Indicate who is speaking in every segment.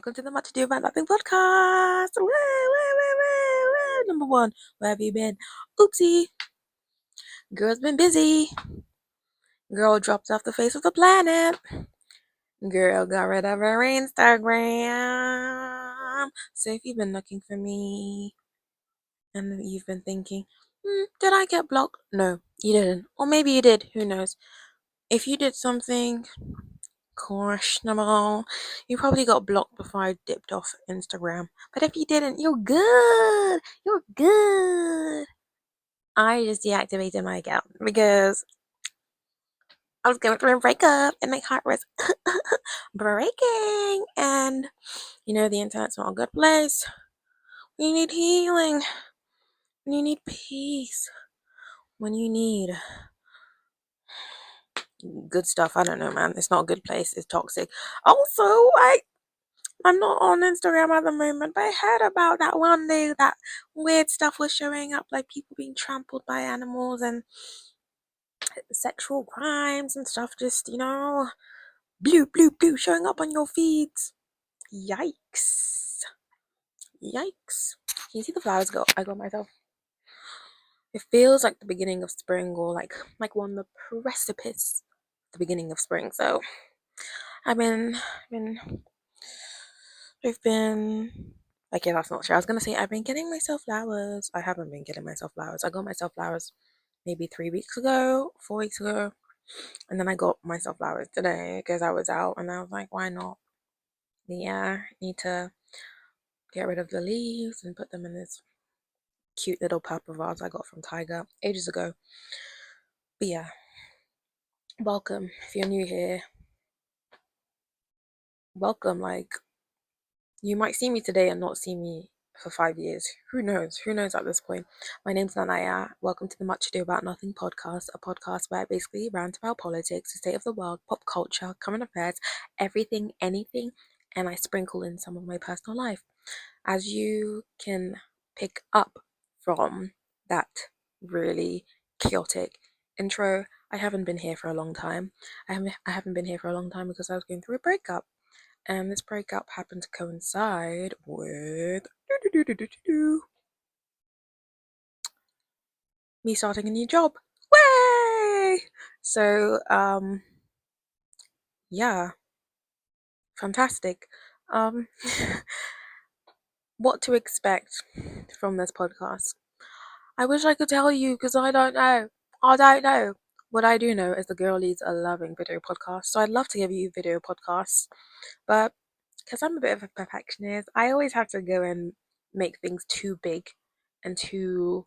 Speaker 1: welcome to the Much Ado About Nothing podcast. Woo, woo, woo, woo, woo. Number one, where have you been? Oopsie. Girl's been busy. Girl dropped off the face of the planet. Girl got rid of her Instagram. So if you've been looking for me and you've been thinking, did I get blocked? No, you didn't. Or maybe you did. Who knows? If you did something questionable, you probably got blocked before I dipped off Instagram. But if you didn't, you're good. You're good. I just deactivated my account because I was going through a breakup and my heart was breaking. And the internet's not a good place. When you need healing, when you need peace, when you need good stuff. I don't know, man. It's not a good place. It's toxic. Also, I'm not on Instagram at the moment, but I heard about that one day that weird stuff was showing up, like people being trampled by animals and sexual crimes and stuff, just, blue, blue, blue, showing up on your feeds. Yikes. Yikes. Can you see the flowers I got myself? It feels like the beginning of spring, or like we're on the precipice of the beginning of spring. So I've been okay, that's not true. I was gonna say I've been getting myself flowers. I haven't been getting myself flowers. I got myself flowers maybe 4 weeks ago, and then I got myself flowers today because I was out and I was like, why not? Yeah, need to get rid of the leaves and put them in this cute little purple vase I got from Tiger ages ago. But yeah, welcome. If you're new here, welcome. Like, you might see me today and not see me for 5 years. Who knows? Who knows at this point? My name's Nanaya. Welcome to the Much Ado About Nothing podcast, a podcast where I basically rant about politics, the state of the world, pop culture, current affairs, everything, anything, and I sprinkle in some of my personal life. As you can pick up from that really chaotic intro, I haven't been here for a long time. I haven't been here for a long time because I was going through a breakup. And this breakup happened to coincide with me starting a new job. Way! So, yeah, fantastic. What to expect from this podcast? I wish I could tell you because I don't know. I don't know. What I do know is the girlies are loving video podcasts, so I'd love to give you video podcasts, but because I'm a bit of a perfectionist, I always have to go and make things too big and too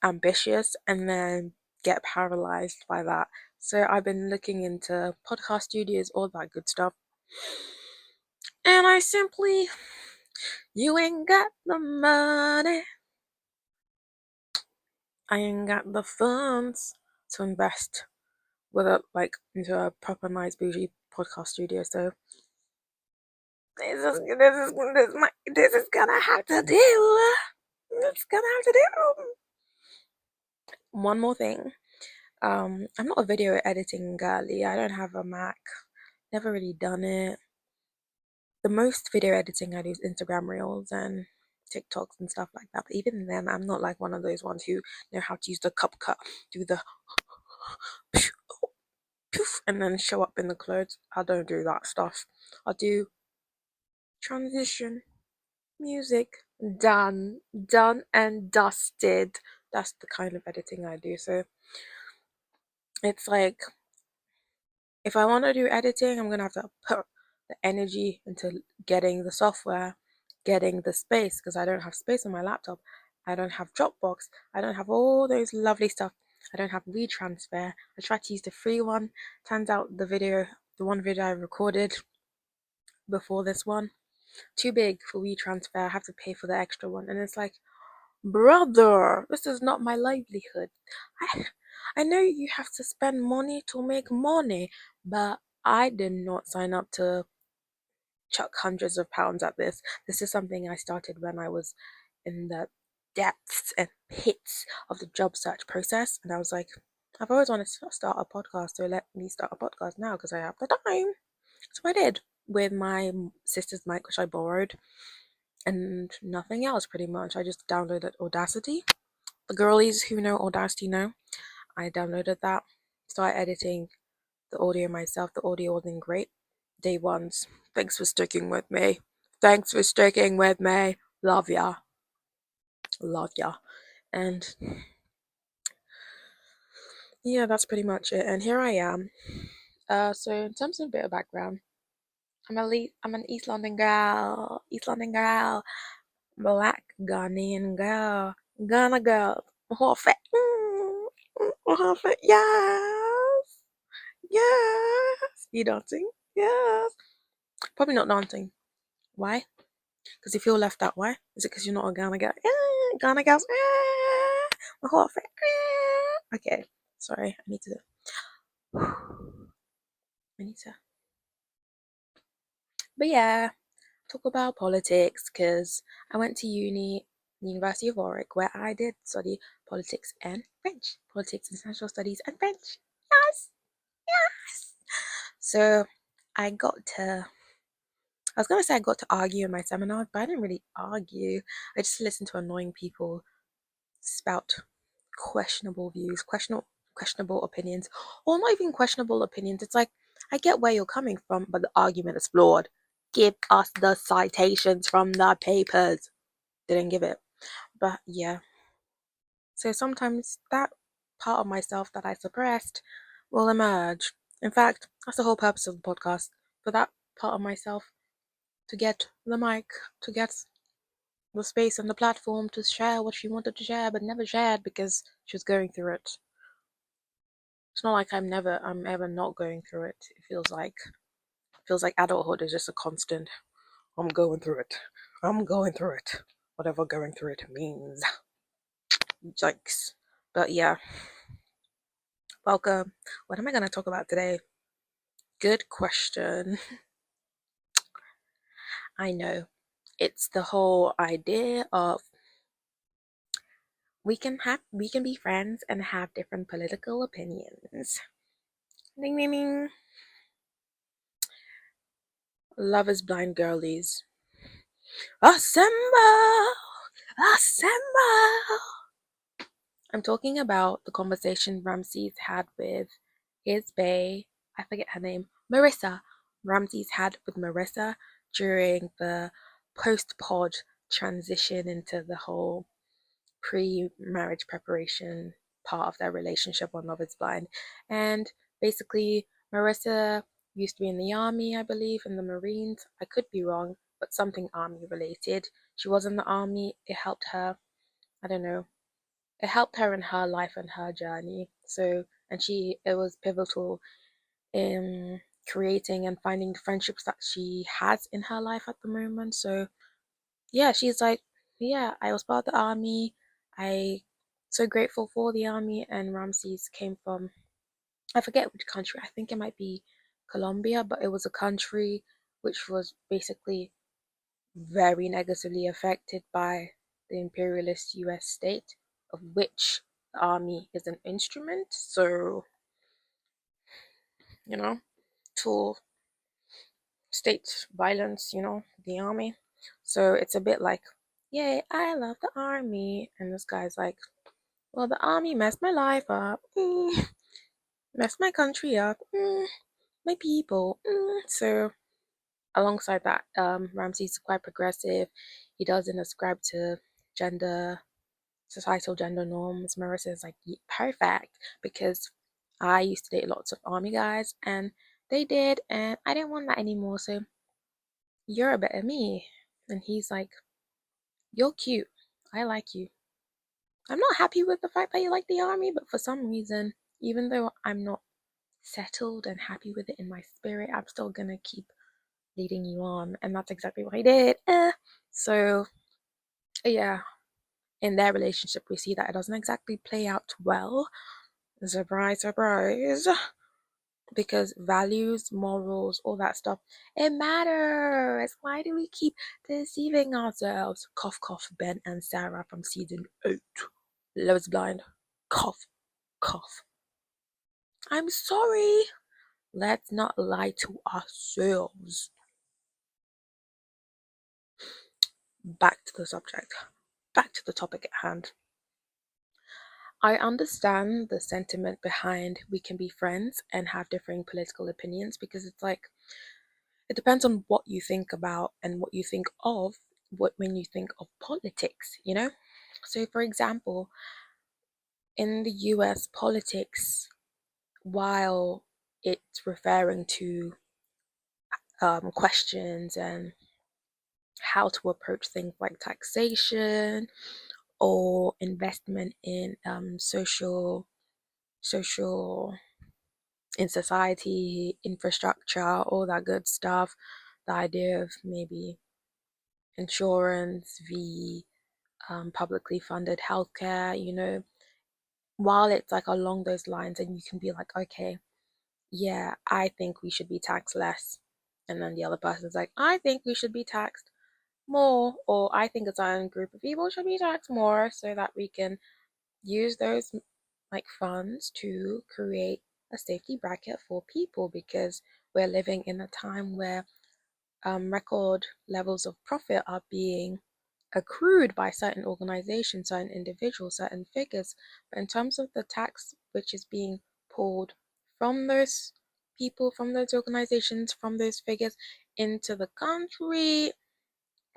Speaker 1: ambitious and then get paralyzed by that. So I've been looking into podcast studios, all that good stuff. And you ain't got the money. I ain't got the funds to invest into a proper nice bougie podcast studio. So this is gonna have to do. It's gonna have to do. One more thing. I'm not a video editing girly. I don't have a Mac. Never really done it. The most video editing I do is Instagram Reels and TikToks and stuff like that. But even then, I'm not like one of those ones who know how to use the cup cut, do the poof, and then show up in the clothes. I don't do that stuff. I do transition, music, done and dusted. That's the kind of editing I do. So it's like, if I want to do editing, I'm gonna have to put the energy into getting the software, getting the space, because I don't have space on my laptop. I don't have Dropbox. I don't have all those lovely stuff. I don't have WeTransfer. I tried to use the free one. Turns out the one video I recorded before this one, too big for WeTransfer. I have to pay for the extra one, and it's like, brother, this is not my livelihood. I know you have to spend money to make money, but I did not sign up to chuck hundreds of pounds at this. This is something I started when I was in the depths and pits of the job search process, and I was like, I've always wanted to start a podcast, so let me start a podcast now because I have the time. So I did. with my sister's mic, which I borrowed, and nothing else pretty much. I just downloaded Audacity. The girlies who know Audacity know. I downloaded that, started editing the audio myself. The audio wasn't great. Day ones. Thanks for sticking with me. Thanks for sticking with me. Love ya. Love ya. And yeah, that's pretty much it. And here I am. So in terms of a bit of background, I'm an East London girl. East London girl. Black Ghanaian girl. Ghana girl. Half it. Half it. Yes. Yes. You dancing? Yes. Probably not dancing. Why? Because you feel left out. Why? Is it because you're not a Ghana girl? Ghana girls. Half it. Okay. Sorry. I need to. I need to. But yeah, talk about politics because I went to University of Warwick, where I did study politics and French, politics, international studies, and French. Yes, yes. So I got to. I was gonna say I got to argue in my seminars, but I didn't really argue. I just listened to annoying people spout questionable views, questionable opinions, or not even questionable opinions. It's like I get where you're coming from, but the argument is flawed. Give us the citations from the papers. Didn't give it. But yeah. So sometimes that part of myself that I suppressed will emerge. In fact, that's the whole purpose of the podcast. For that part of myself to get the mic, to get the space and the platform to share what she wanted to share but never shared because she was going through it. It's not like I'm ever not going through it. It feels like adulthood is just a constant. I'm going through it. I'm going through it. Whatever going through it means. Yikes. But yeah. Welcome. What am I gonna talk about today? Good question. I know. It's the whole idea of we can be friends and have different political opinions. Ding ding ding. Love is blind girlies. Assemble! Assemble! I'm talking about the conversation Ramses had with his bae, I forget her name, Marissa. Ramses had with Marissa during the post-pod transition into the whole pre-marriage preparation part of their relationship on Love is Blind. And basically, Marissa used to be in the army, I believe, in the Marines. I could be wrong, but something army related. She was in the army. It helped her, I don't know, it helped her in her life and her journey. So, and it was pivotal in creating and finding the friendships that she has in her life at the moment. So, yeah, she's like, yeah, I was part of the army. I so grateful for the army. And Ramses came from, I forget which country. I think it might be Colombia, but it was a country which was basically very negatively affected by the imperialist US state, of which the army is an instrument. So, you know, to state violence, the army. So it's a bit like, yay, I love the army. And this guy's like, well, the army messed my life up, messed my country up, my people. So, alongside that, Ramsey's quite progressive. He doesn't ascribe to societal gender norms. Marissa is like, perfect, because I used to date lots of army guys and they did, and I didn't want that anymore. So, you're a better me. And he's like, you're cute. I like you. I'm not happy with the fact that you like the army, but for some reason, even though I'm not settled and happy with it in my spirit, I'm still gonna keep leading you on. And that's exactly what I did. So, yeah, in their relationship, we see that it doesn't exactly play out well. Surprise, surprise. Because values, morals, all that stuff, it matters. Why do we keep deceiving ourselves? Cough, cough, Ben and Sarah from season 8. Love is Blind. Cough, cough. I'm sorry. Let's not lie to ourselves. back to the subject, back to the topic at hand. I understand the sentiment behind we can be friends and have differing political opinions, because it's like it depends on what you think about and what you think of when you think of politics, you know? So, for example, in the US politics, while it's referring to questions and how to approach things like taxation or investment in social in society, infrastructure, all that good stuff. The idea of maybe insurance, publicly funded healthcare, while it's like along those lines, and you can be like, okay, yeah, I think we should be taxed less. And then the other person's like, I think we should be taxed more, or I think a certain group of people should be taxed more so that we can use those like funds to create a safety bracket for people, because we're living in a time where record levels of profit are being accrued by certain organizations, certain individuals, certain figures. But in terms of the tax which is being pulled from those people, from those organizations, from those figures into the country,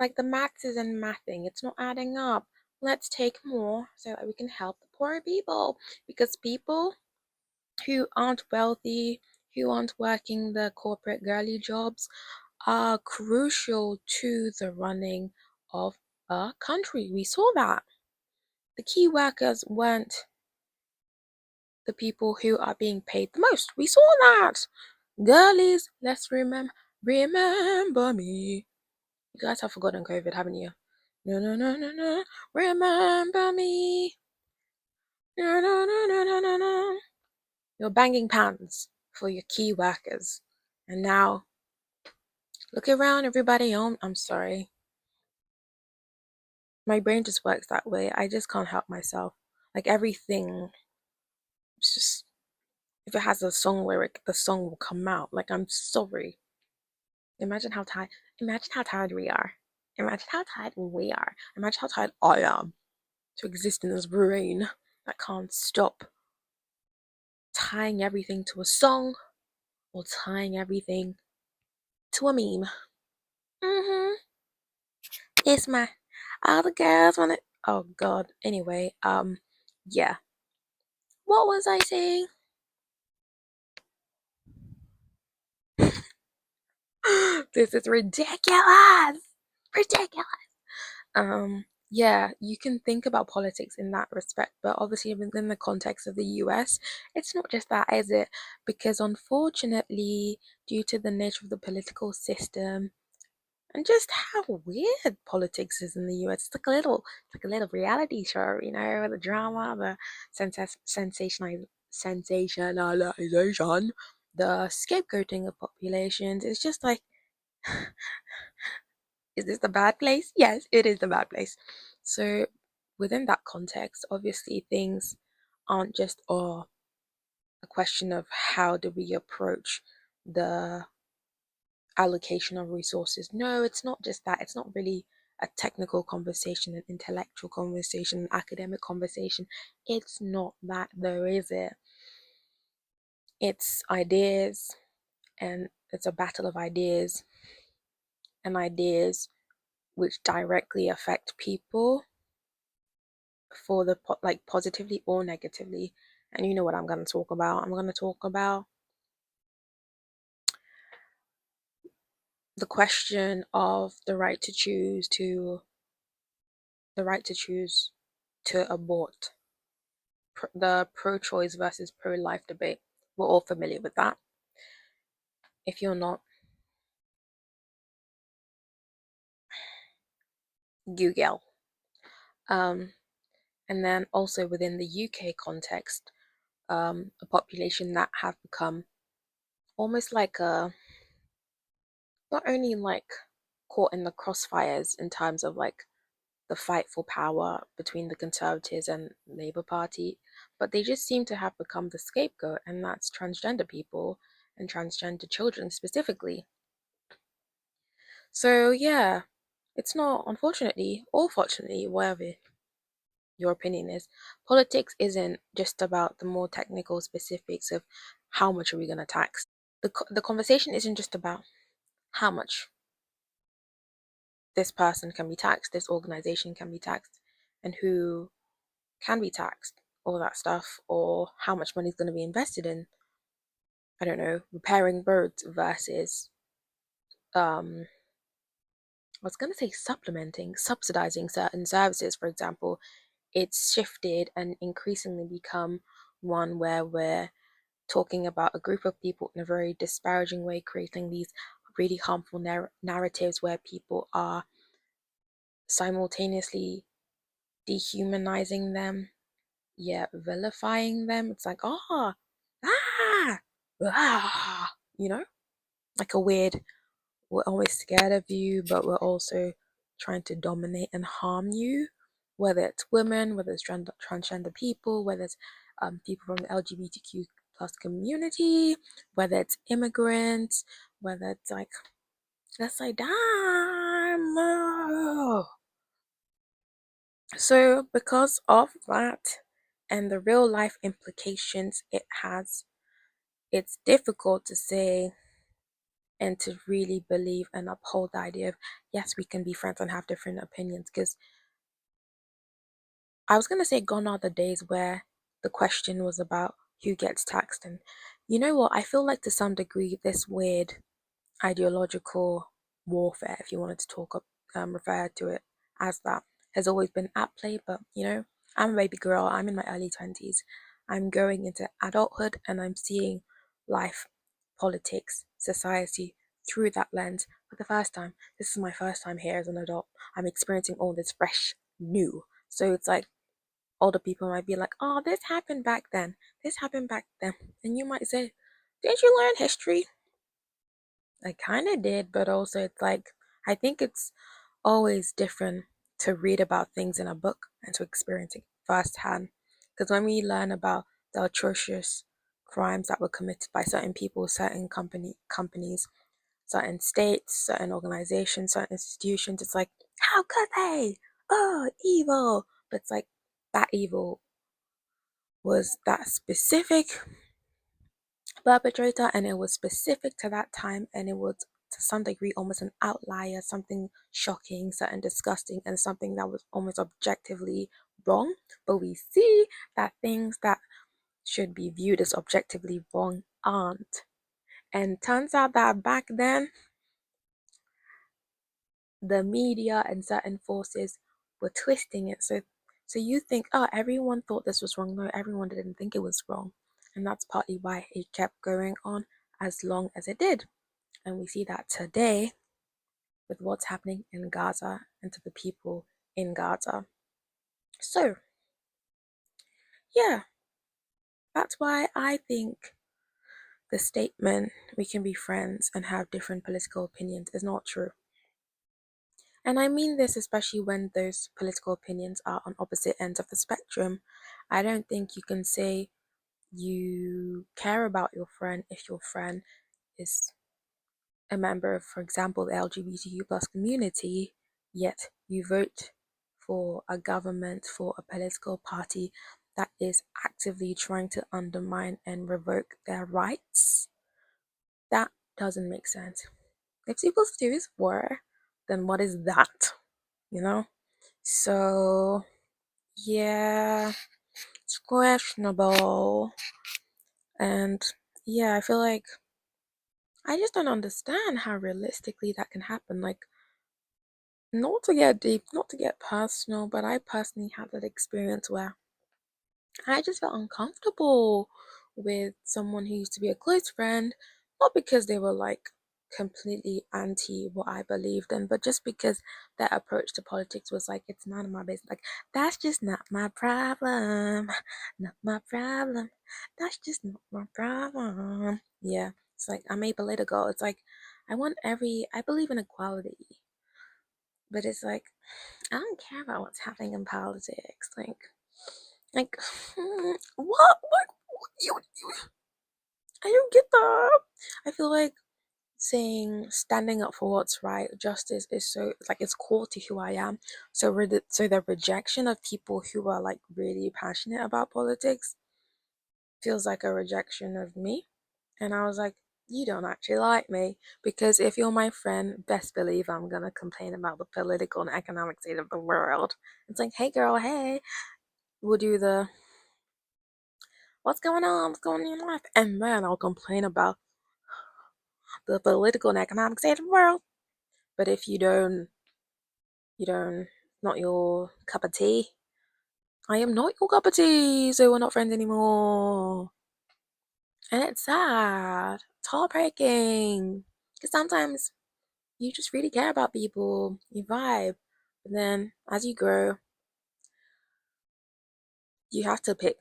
Speaker 1: like the maths isn't mathing, it's not adding up. Let's take more so that we can help the poor people, because people who aren't wealthy, who aren't working the corporate girly jobs, are crucial to the running of a country. We saw that. The key workers weren't the people who are being paid the most. We saw that. Girlies, let's remember me. You guys have forgotten COVID, haven't you? No, no, no, no, no. Remember me. No, no, no, no, no, no, no. You're banging pans for your key workers. And now, look around, everybody. I'm sorry. My brain just works that way. I just can't help myself. Like everything, it's just, if it has a song lyric, the song will come out. Like, I'm sorry. Imagine how tired. Imagine how tired we are. Imagine how tired we are. Imagine how tired I am to exist in this brain that can't stop tying everything to a song or tying everything to a meme. It's my all the girls want it. Oh God. Anyway, yeah. What was I saying? This is ridiculous. Ridiculous. Yeah, you can think about politics in that respect, but obviously within the context of the US, it's not just that, is it? Because unfortunately, due to the nature of the political system and just how weird politics is in the US, it's like a little reality show, the drama, the sensationalization, the scapegoating of populations. It's just like, is this the bad place? Yes, it is the bad place. So within that context, obviously things aren't just a question of how do we approach the allocation of resources. No, it's not just that. It's not really a technical conversation, an intellectual conversation, an academic conversation. It's not that though, is it? It's ideas, and it's a battle of ideas, and ideas which directly affect people for the like positively or negatively. And you know what I'm going to talk about. I'm going to talk about the question of the right to choose to abort, the pro-choice versus pro-life debate. We're all familiar with that. If you're not, Google. um and then also within the UK context, a population that have become almost like a, not only like caught in the crossfires in terms of like the fight for power between the Conservatives and Labour Party, but they just seem to have become the scapegoat, and that's transgender people and transgender children specifically. So, yeah, It's not, unfortunately, or fortunately, whatever your opinion is, politics isn't just about the more technical specifics of how much are we going to tax. The conversation isn't just about how much this person can be taxed, this organization can be taxed, and who can be taxed, all that stuff, or how much money is going to be invested in, I don't know, repairing roads versus, I was going to say supplementing, subsidizing certain services, for example. It's shifted and increasingly become one where we're talking about a group of people in a very disparaging way, creating these really harmful narratives where people are simultaneously dehumanizing them, yet vilifying them. It's like, oh, ah, ah, you know, like a weird, we're always scared of you, but we're also trying to dominate and harm you, whether it's women, whether it's transgender people, whether it's people from the LGBTQ plus community, whether it's immigrants, whether it's like, that's like, damn. So, because of that and the real life implications it has, it's difficult to say and to really believe and uphold the idea of, yes, we can be friends and have different opinions. Because I was going to say, gone are the days where the question was about who gets taxed. And you know what? I feel like to some degree, this weird ideological warfare, if you wanted to refer to it as that, has always been at play. But I'm a baby girl. I'm in my early 20s. I'm going into adulthood, and I'm seeing life, politics, society through that lens for the first time. This is my first time here as an adult. I'm experiencing all this fresh, new. So it's like older people might be like, "Oh, this happened back then. This happened back then," and you might say, "Didn't you learn history?" I kind of did, but also it's like, I think it's always different to read about things in a book and to experience it firsthand. Because when we learn about the atrocious crimes that were committed by certain people, certain companies, certain states, certain organizations, certain institutions, it's like, how could they? Oh, evil. But it's like that evil was that specific perpetrator, and it was specific to that time, and it was to some degree almost an outlier, something shocking, certain disgusting, and something that was almost objectively wrong. But we see that things that should be viewed as objectively wrong aren't. And turns out that back then the media and certain forces were twisting it. So you think, oh, everyone thought this was wrong. No, everyone didn't think it was wrong. And that's partly why it kept going on as long as it did. And we see that today with what's happening in Gaza and to the people in Gaza. So, yeah, that's why I think the statement, we can be friends and have different political opinions, is not true. And I mean this especially when those political opinions are on opposite ends of the spectrum. I don't think you can say you care about your friend if your friend is a member of, for example, the LGBTQ plus community, yet you vote for a government, for a political party that is actively trying to undermine and revoke their rights. That doesn't make sense. If 2 + 2 is 4, then what is that? You know? So, yeah, it's questionable. And yeah, I feel like I just don't understand how realistically that can happen. Like, not to get deep, not to get personal, but I personally had that experience where I just felt uncomfortable with someone who used to be a close friend, not because they were like completely anti what I believed in, but just because their approach to politics was like, it's none of my business. Like, that's just not my problem. Not my problem. That's just not my problem. Yeah, it's like I'm apolitical. It's like I believe in equality, but it's like, I don't care about what's happening in politics. Like, what? You, I don't get that. I feel like saying standing up for what's right, justice is so like it's core to who I am. So the rejection of people who are like really passionate about politics feels like a rejection of me. And I was like, you don't actually like me, because if you're my friend, best believe I'm gonna complain about the political and economic state of the world. It's like, hey girl, hey, we'll do the what's going on, what's going on in your life, and then I'll complain about the political and economic state of the world. But if you don't, not your cup of tea. I am not your cup of tea, so we're not friends anymore. And it's sad. It's heartbreaking. Because sometimes you just really care about people, you vibe. But then as you grow, you have to pick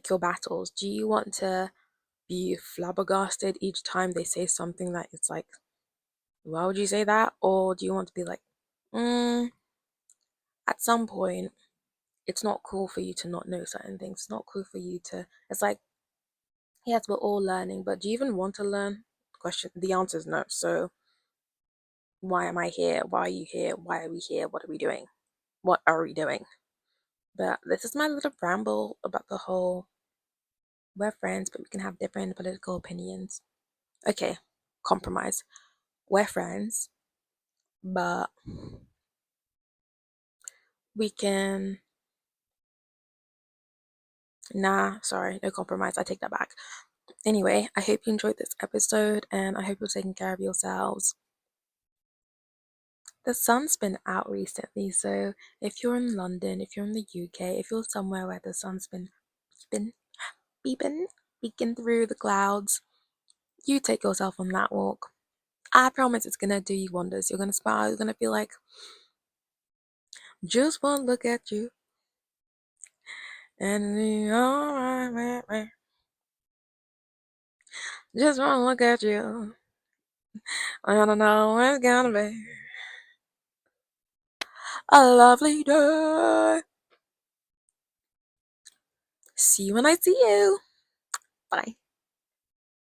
Speaker 1: your battles. Do you want to be flabbergasted each time they say something that it's like, why would you say that? Or do you want to be like, mm, at some point, it's not cool for you to not know certain things. It's not cool for you to, it's like, yes, we're all learning, but do you even want to learn? The answer is no. So why am I here? Why are you here? Why are we here? What are we doing? What are we doing? But this is my little ramble about the whole we're friends, but we can have different political opinions. Okay, compromise. We're friends, but we can. Nah, sorry, no compromise. I take that back. Anyway, I hope you enjoyed this episode and I hope you're taking care of yourselves. The sun's been out recently, so if you're in London, if you're in the UK, if you're somewhere where the sun's been beeping, beeping, peeking through the clouds, you take yourself on that walk. I promise it's gonna do you wonders. You're gonna smile, you're gonna feel like, just one look at you, and just one look at you, I don't know when it's gonna be a lovely day. See you when I see you. Bye.